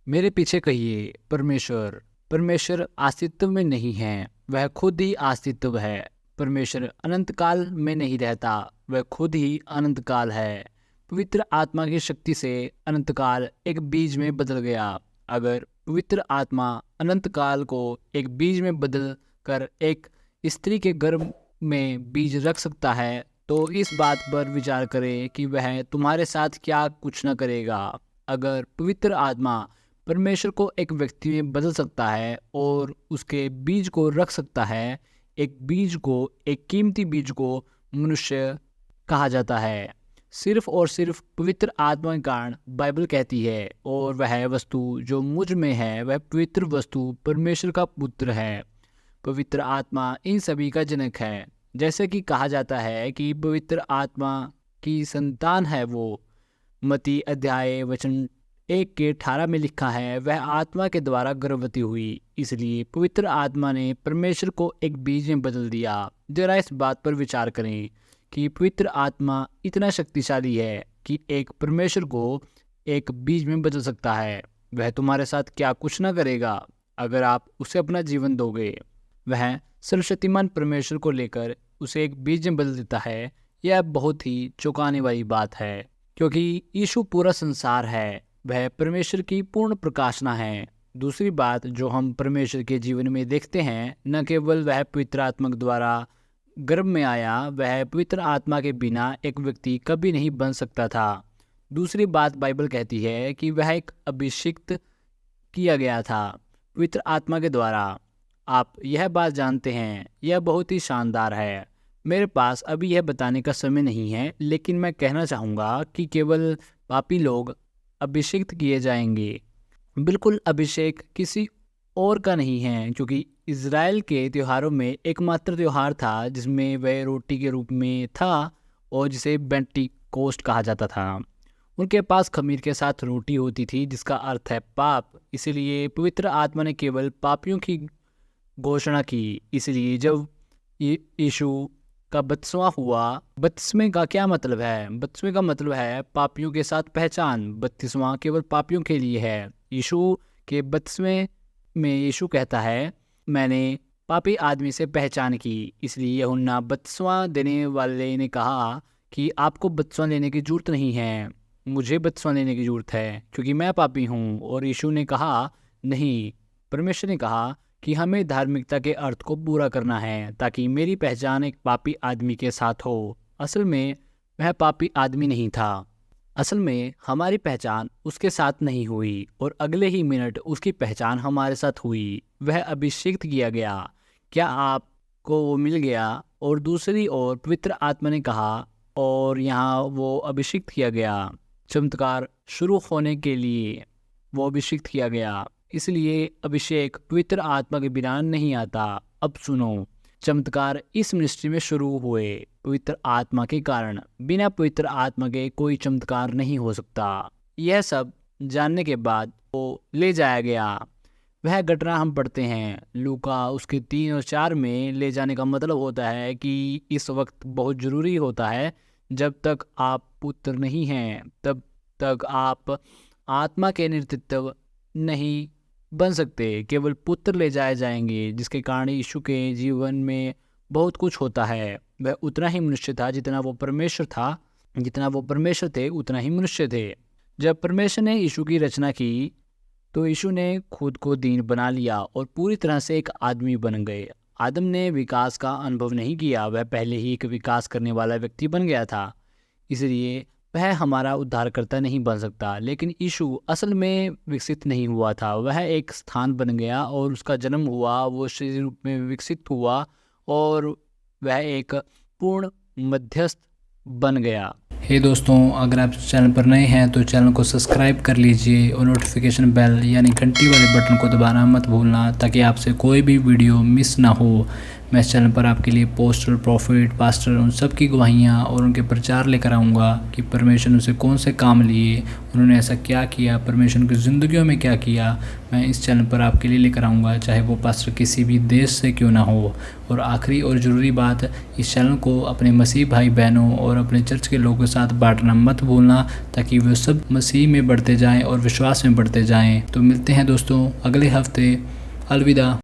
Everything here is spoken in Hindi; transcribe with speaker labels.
Speaker 1: मेरे पीछे कहिए परमेश्वर। परमेश्वर अस्तित्व में नहीं है, वह खुद ही अस्तित्व है। परमेश्वर अनंत काल में नहीं रहता, वह खुद ही अनंत काल है। पवित्र आत्मा की शक्ति से अनंत काल एक बीज में बदल गया। अगर पवित्र आत्मा अनंत काल को एक बीज में बदल कर एक स्त्री के गर्भ में बीज रख सकता है, तो इस बात पर विचार करें कि वह तुम्हारे साथ क्या कुछ न करेगा। अगर पवित्र आत्मा परमेश्वर को एक व्यक्ति में बदल सकता है और उसके बीज को रख सकता है, एक बीज को, एक कीमती बीज को मनुष्य कहा जाता है। सिर्फ और सिर्फ पवित्र आत्मा के कारण बाइबल कहती है, और वह वस्तु जो मुझ में है वह पवित्र वस्तु परमेश्वर का पुत्र है। पवित्र आत्मा इन सभी का जनक है। जैसे कि कहा जाता है कि पवित्र आत्मा की संतान है वो। मत्ती अध्याय वचन 1:18 में लिखा है, वह आत्मा के द्वारा गर्भवती हुई। इसलिए पवित्र आत्मा ने परमेश्वर को एक बीज में बदल दिया। जरा इस बात पर विचार करें कि पवित्र आत्मा इतना शक्तिशाली है कि एक परमेश्वर को एक बीज में बदल सकता है। वह तुम्हारे साथ क्या कुछ ना करेगा अगर आप उसे अपना जीवन दोगे। वह सर्वशक्तिमान परमेश्वर को लेकर उसे एक बीज में बदल देता है। यह बहुत ही चौंकाने वाली बात है, क्योंकि यीशु पूरा संसार है। वह परमेश्वर की पूर्ण प्रकाशना है। दूसरी बात जो हम परमेश्वर के जीवन में देखते हैं, न केवल वह पवित्र आत्मा द्वारा गर्भ में आया, वह पवित्र आत्मा के बिना एक व्यक्ति कभी नहीं बन सकता था। दूसरी बात बाइबल कहती है कि वह एक अभिषिक्त किया गया था पवित्र आत्मा के द्वारा। आप यह बात जानते हैं, यह बहुत ही शानदार है। मेरे पास अभी यह बताने का समय नहीं है, लेकिन मैं कहना चाहूँगा कि केवल पापी लोग अभिषिक्त किए जाएंगे। बिल्कुल अभिषेक किसी और का नहीं है, क्योंकि इज़राइल के त्योहारों में एकमात्र त्यौहार था जिसमें वह रोटी के रूप में था और जिसे पेंटिकोस्ट कहा जाता था। उनके पास खमीर के साथ रोटी होती थी, जिसका अर्थ है पाप। इसलिए पवित्र आत्मा ने केवल पापियों की घोषणा की। इसलिए जब यीशु का बपतिस्मा हुआ, बपतिस्मे का क्या मतलब है? बपतिस्मे का मतलब है पापियों के साथ पहचान। बपतिस्मा केवल पापियों के लिए है। यीशु के बपतिस्मे में यीशु कहता है, मैंने पापी आदमी से पहचान की। इसलिए यूहन्ना बपतिस्मा देने वाले ने कहा कि आपको बपतिस्मा लेने की जरूरत नहीं है, मुझे बपतिस्मा लेने की जरूरत है, क्योंकि मैं पापी हूँ। और यीशु ने कहा नहीं, परमेश्वर ने कहा कि हमें धार्मिकता के अर्थ को पूरा करना है, ताकि मेरी पहचान एक पापी आदमी के साथ हो। असल में वह पापी आदमी नहीं था। असल में हमारी पहचान उसके साथ नहीं हुई, और अगले ही मिनट उसकी पहचान हमारे साथ हुई। वह अभिषेक किया गया। क्या आपको वो मिल गया? और दूसरी ओर पवित्र आत्मा ने कहा, और यहाँ वो अभिषेक किया गया। चमत्कार शुरू होने के लिए वो अभिषेक किया गया। इसलिए अभिषेक पवित्र आत्मा के बिना नहीं आता। अब सुनो, चमत्कार इस मिनिस्ट्री में शुरू हुए पवित्र आत्मा के कारण। बिना पवित्र आत्मा के कोई चमत्कार नहीं हो सकता। यह सब जानने के बाद वो ले जाया गया। वह घटना हम पढ़ते हैं लूका उसके 3 और 4 में। ले जाने का मतलब होता है कि इस वक्त बहुत ज़रूरी होता है। जब तक आप पुत्र नहीं हैं, तब तक आप आत्मा के नेतृत्व नहीं बन सकते। केवल पुत्र ले जाए जाएंगे, जिसके कारण यीशु के जीवन में बहुत कुछ होता है। वह उतना ही मनुष्य था जितना वो परमेश्वर था। जितना वो परमेश्वर थे उतना ही मनुष्य थे। जब परमेश्वर ने यीशु की रचना की, तो यीशु ने खुद को दीन बना लिया और पूरी तरह से एक आदमी बन गए। आदम ने विकास का अनुभव नहीं किया, वह पहले ही एक विकास करने वाला व्यक्ति बन गया था। इसलिए वह हमारा उद्धारकर्ता नहीं बन सकता। लेकिन यीशु असल में विकसित नहीं हुआ था। वह एक स्थान बन गया और उसका जन्म हुआ, वो शरीर रूप में विकसित हुआ और वह एक पूर्ण मध्यस्थ बन गया।
Speaker 2: हे दोस्तों, अगर आप चैनल पर नए हैं तो चैनल को सब्सक्राइब कर लीजिए और नोटिफिकेशन बेल यानी घंटी वाले बटन को दबाना मत भूलना, ताकि आपसे कोई भी वीडियो मिस ना हो। मैं इस चैनल पर आपके लिए पोस्टर, प्रॉफिट, पास्टर उन सब की गवाहियाँ और उनके प्रचार लेकर आऊँगा कि परमेश्वर ने उनसे कौन से काम लिए, उन्होंने ऐसा क्या किया, परमेश्वर की ज़िंदगियों में क्या किया। मैं इस चैनल पर आपके लिए लेकर आऊँगा, चाहे वो पास्टर किसी भी देश से क्यों ना हो। और आखिरी और ज़रूरी बात, इस चैनल को अपने मसीह भाई बहनों और अपने चर्च के लोगों के साथ बांटना मत भूलना, ताकि वे सब मसीह में बढ़ते जाएं और विश्वास में बढ़ते जाएं। तो मिलते हैं दोस्तों अगले हफ्ते। अलविदा।